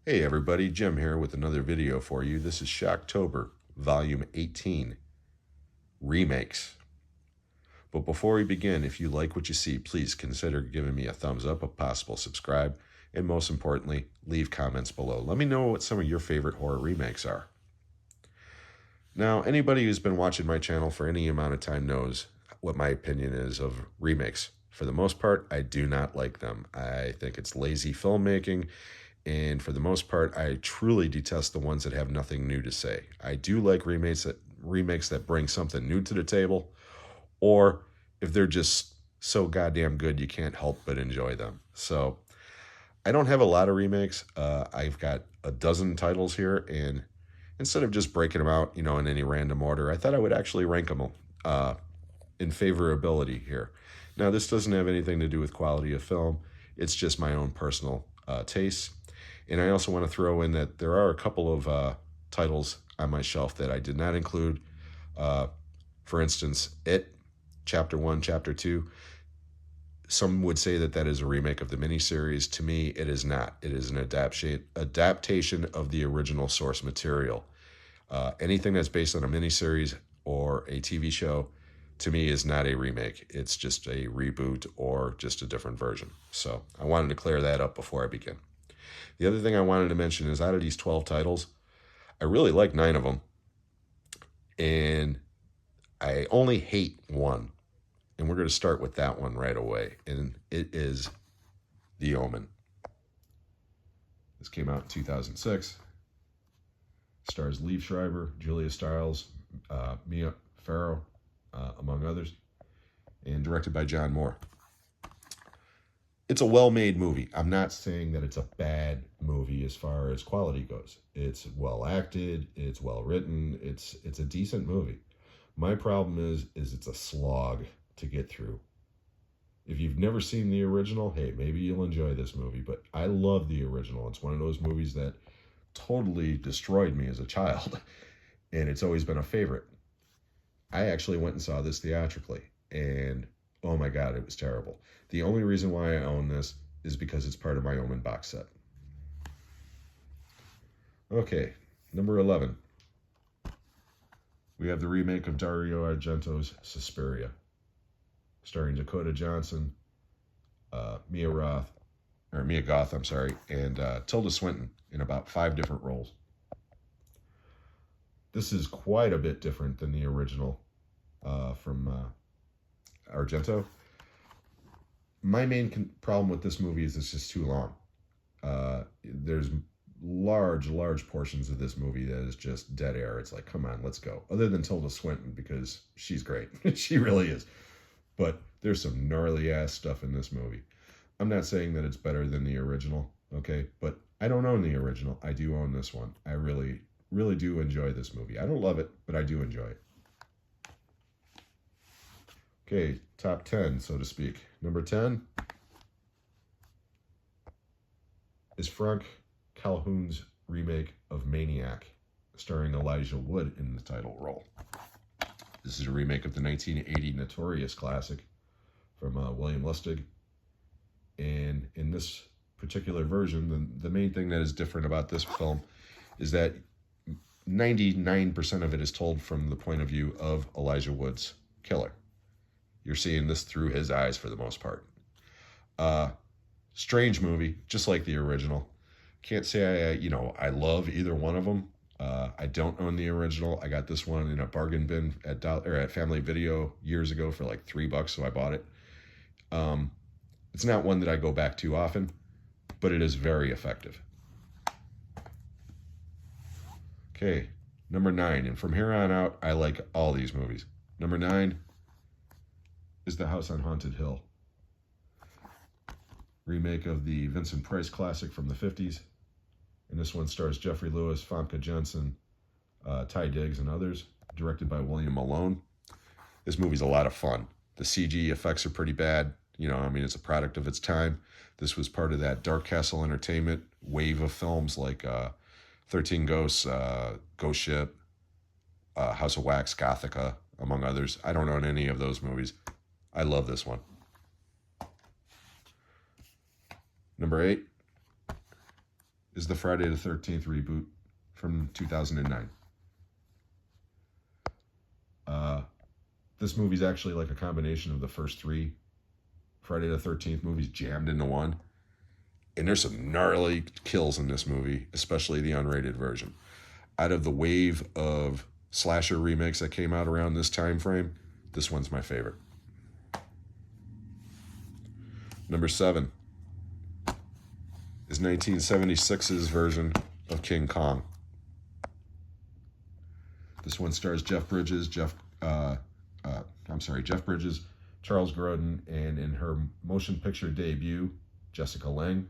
Hey everybody, Jim here with another video for you. This is Shocktober, Volume 18, Remakes. But before we begin, if you like what you see, please consider giving me a thumbs up, a possible subscribe, and most importantly, leave comments below. Let me know what some of your favorite horror remakes are. Now, anybody who's been watching my channel for any amount of time knows what my opinion is of remakes. For the most part, I do not like them. I think it's lazy filmmaking, and for the most part, I truly detest the ones that have nothing new to say. I do like remakes that bring something new to the table, or if they're just so goddamn good you can't help but enjoy them. So I don't have a lot of remakes. I've got a dozen titles here, and instead of just breaking them out, in any random order, I thought I would actually rank them in favorability here. Now, this doesn't have anything to do with quality of film. It's just my own personal taste. And I also want to throw in that there are a couple of titles on my shelf that I did not include. For instance, It, Chapter 1, Chapter 2. Some would say that that is a remake of the miniseries. To me, it is not. It is an adaptation of the original source material. Anything that's based on a miniseries or a TV show, to me, is not a remake. It's just a reboot or just a different version. So I wanted to clear that up before I begin. The other thing I wanted to mention is out of these 12 titles, I really like 9 of them. And I only hate one. And we're going to start with that one right away. And it is The Omen. This came out in 2006. Stars Liev Schreiber, Julia Stiles, Mia Farrow, among others. And directed by John Moore. It's a well-made movie. I'm not saying that it's a bad movie as far as quality goes. It's well acted. It's well written. It's a decent movie. My problem is it's a slog to get through. If you've never seen the original, hey, maybe you'll enjoy this movie. But I love the original. It's one of those movies that totally destroyed me as a child, and it's always been a favorite. I actually went and saw this theatrically, and oh my God, it was terrible. The only reason why I own this is because it's part of my Omen box set. Okay, number 11. We have the remake of Dario Argento's Suspiria, starring Dakota Johnson, Mia Goth, and Tilda Swinton in about 5 different roles. This is quite a bit different than the original from Argento. My main problem with this movie is it's just too long. There's large portions of this movie that is just dead air. It's like, come on, let's go. Other than Tilda Swinton, because she's great. She really is. But there's some gnarly ass stuff in this movie. I'm not saying that it's better than the original, okay? But I don't own the original. I do own this one. I really do enjoy this movie. I don't love it, but I do enjoy it. Okay, top 10, so to speak. Number 10 is Frank Calhoun's remake of Maniac, starring Elijah Wood in the title role. This is a remake of the 1980 Notorious classic from William Lustig. And in this particular version, the main thing that is different about this film is that 99% of it is told from the point of view of Elijah Wood's killer. You're seeing this through his eyes for the most part. Strange movie, just like the original. Can't say I love either one of them. I don't own the original. I got this one in a bargain bin at Family Video years ago for like $3, so I bought it. It's not one that I go back to often, but it is very effective. Okay, number 9, and from here on out, I like all these movies. Number 9 is The House on Haunted Hill, remake of the Vincent Price classic from the 50s. And this one stars Jeffrey Lewis, Famke Janssen, Ty Diggs, and others, directed by William Malone. This movie's a lot of fun. The CG effects are pretty bad. It's a product of its time. This was part of that Dark Castle Entertainment wave of films like 13 Ghosts, Ghost Ship, House of Wax, Gothica, among others. I don't own any of those movies. I love this one. Number 8 is the Friday the 13th reboot from 2009. This movie's actually like a combination of the first three Friday the 13th movies jammed into one. And there's some gnarly kills in this movie, especially the unrated version. Out of the wave of slasher remakes that came out around this time frame, this one's my favorite. Number 7 is 1976's version of King Kong. This one stars Jeff Bridges, Jeff Bridges, Charles Grodin, and in her motion picture debut, Jessica Lange.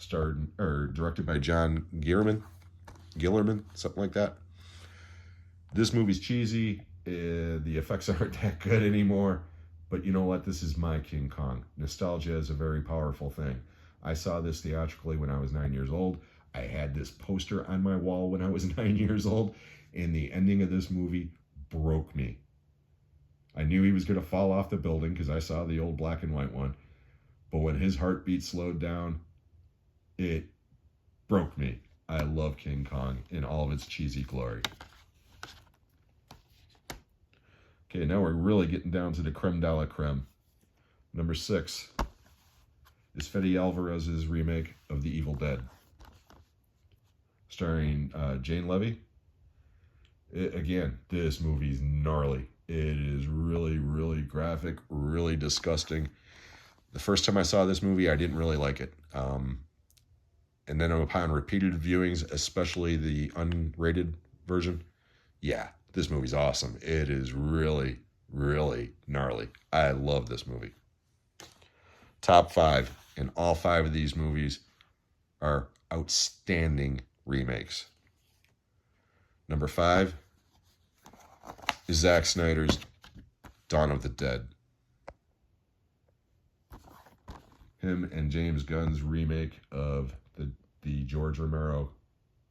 Directed by John Guillermin, something like that. This movie's cheesy. The effects aren't that good anymore. But you know what? This is my King Kong. Nostalgia is a very powerful thing. I saw this theatrically when I was 9 years old. I had this poster on my wall when I was 9 years old. And the ending of this movie broke me. I knew he was going to fall off the building because I saw the old black and white one. But when his heartbeat slowed down, it broke me. I love King Kong in all of its cheesy glory. Okay, now we're really getting down to the creme de la creme. Number 6 is Fede Alvarez's remake of The Evil Dead, starring Jane Levy. Again, this movie's gnarly. It is really, really graphic, really disgusting. The first time I saw this movie, I didn't really like it. And then upon repeated viewings, especially the unrated version, yeah, this movie's awesome. It is really, really gnarly. I love this movie. Top 5, and all 5 of these movies are outstanding remakes. Number 5 is Zack Snyder's Dawn of the Dead. Him and James Gunn's remake of the George Romero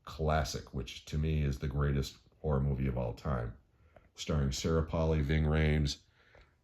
classic, which to me is the greatest horror movie of all time, starring Sarah Polley, Ving Rhames,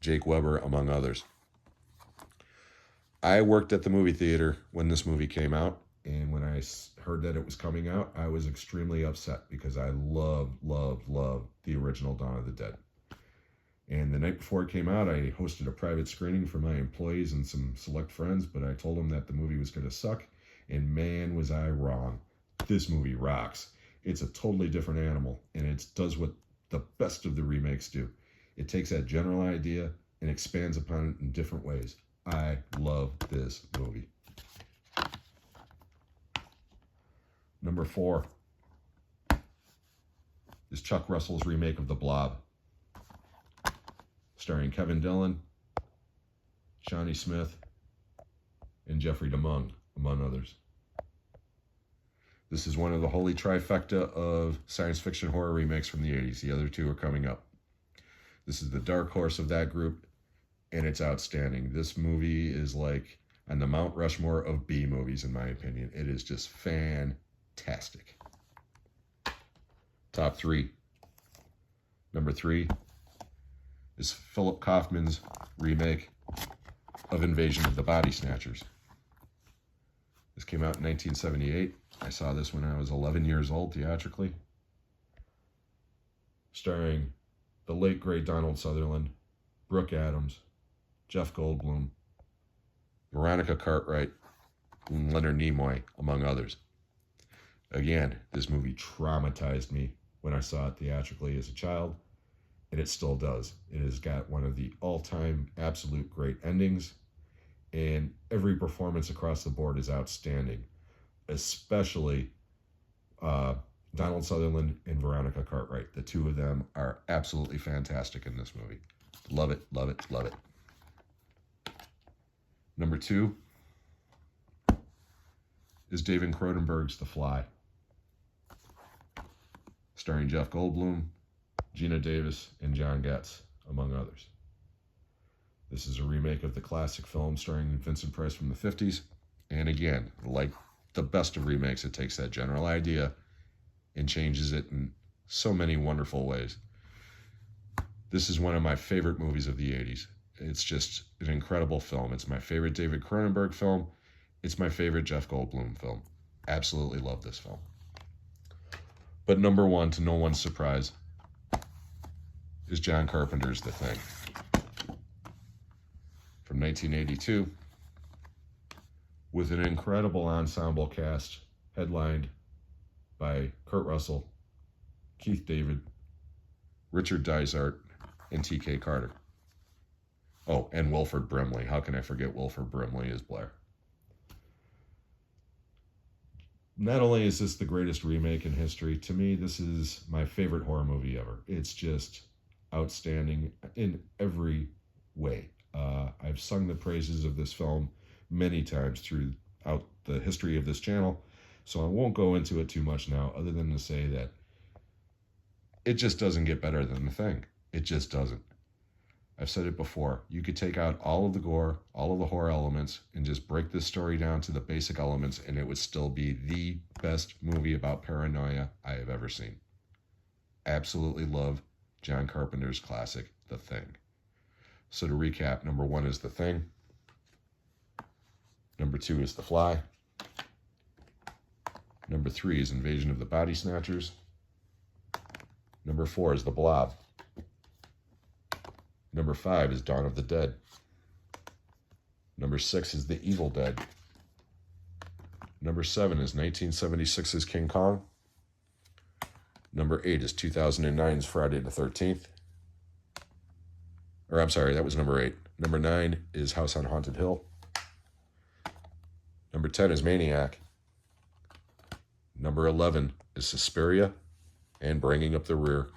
Jake Weber, among others. I worked at the movie theater when this movie came out, and when I heard that it was coming out, I was extremely upset because I love the original Dawn of the Dead. And the night before it came out, I hosted a private screening for my employees and some select friends, but I told them that the movie was going to suck, and man, was I wrong. This movie rocks. It's a totally different animal, and it does what the best of the remakes do. It takes that general idea and expands upon it in different ways. I love this movie. Number 4 is Chuck Russell's remake of The Blob, starring Kevin Dillon, Shawnee Smith, and Jeffrey DeMunn, among others. This is one of the holy trifecta of science fiction horror remakes from the 80s. The other two are coming up. This is the dark horse of that group, and it's outstanding. This movie is like on the Mount Rushmore of B movies, in my opinion. It is just fantastic. Top 3. Number 3 is Philip Kaufman's remake of Invasion of the Body Snatchers. This came out in 1978. I saw this when I was 11 years old theatrically. Starring the late, great Donald Sutherland, Brooke Adams, Jeff Goldblum, Veronica Cartwright, and Leonard Nimoy, among others. Again, this movie traumatized me when I saw it theatrically as a child, and it still does. It has got one of the all-time absolute great endings, and every performance across the board is outstanding, especially Donald Sutherland and Veronica Cartwright. The two of them are absolutely fantastic in this movie. Love it, love it, love it. Number 2 is David Cronenberg's The Fly, starring Jeff Goldblum, Gina Davis, and John Getz, among others. This is a remake of the classic film starring Vincent Price from the 50s. And again, like the best of remakes, it takes that general idea and changes it in so many wonderful ways. This is one of my favorite movies of the 80s. It's just an incredible film. It's my favorite David Cronenberg film. It's my favorite Jeff Goldblum film. Absolutely love this film. But number one, to no one's surprise, is John Carpenter's The Thing. From 1982, with an incredible ensemble cast headlined by Kurt Russell, Keith David, Richard Dysart, and T.K. Carter. Oh, and Wilford Brimley. How can I forget Wilford Brimley as Blair? Not only is this the greatest remake in history, to me, this is my favorite horror movie ever. It's just outstanding in every way. I've sung the praises of this film many times throughout the history of this channel, so I won't go into it too much now, other than to say that it just doesn't get better than The Thing. It just doesn't. I've said it before. You could take out all of the gore, all of the horror elements, and just break this story down to the basic elements, and it would still be the best movie about paranoia I have ever seen. Absolutely love John Carpenter's classic, The Thing. So to recap, number one is The Thing. Number two is The Fly. Number three is Invasion of the Body Snatchers. Number four is The Blob. Number five is Dawn of the Dead. Number six is The Evil Dead. Number seven is 1976's King Kong. Number eight is 2009's Friday the 13th. Or I'm sorry, that was number eight. Number nine is House on Haunted Hill. Number 10 is Maniac. Number 11 is Suspiria. And bringing up the rear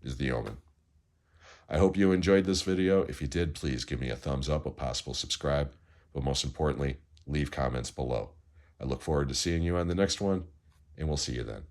is The Omen. I hope you enjoyed this video. If you did, please give me a thumbs up, a possible subscribe, but most importantly, leave comments below. I look forward to seeing you on the next one, and we'll see you then.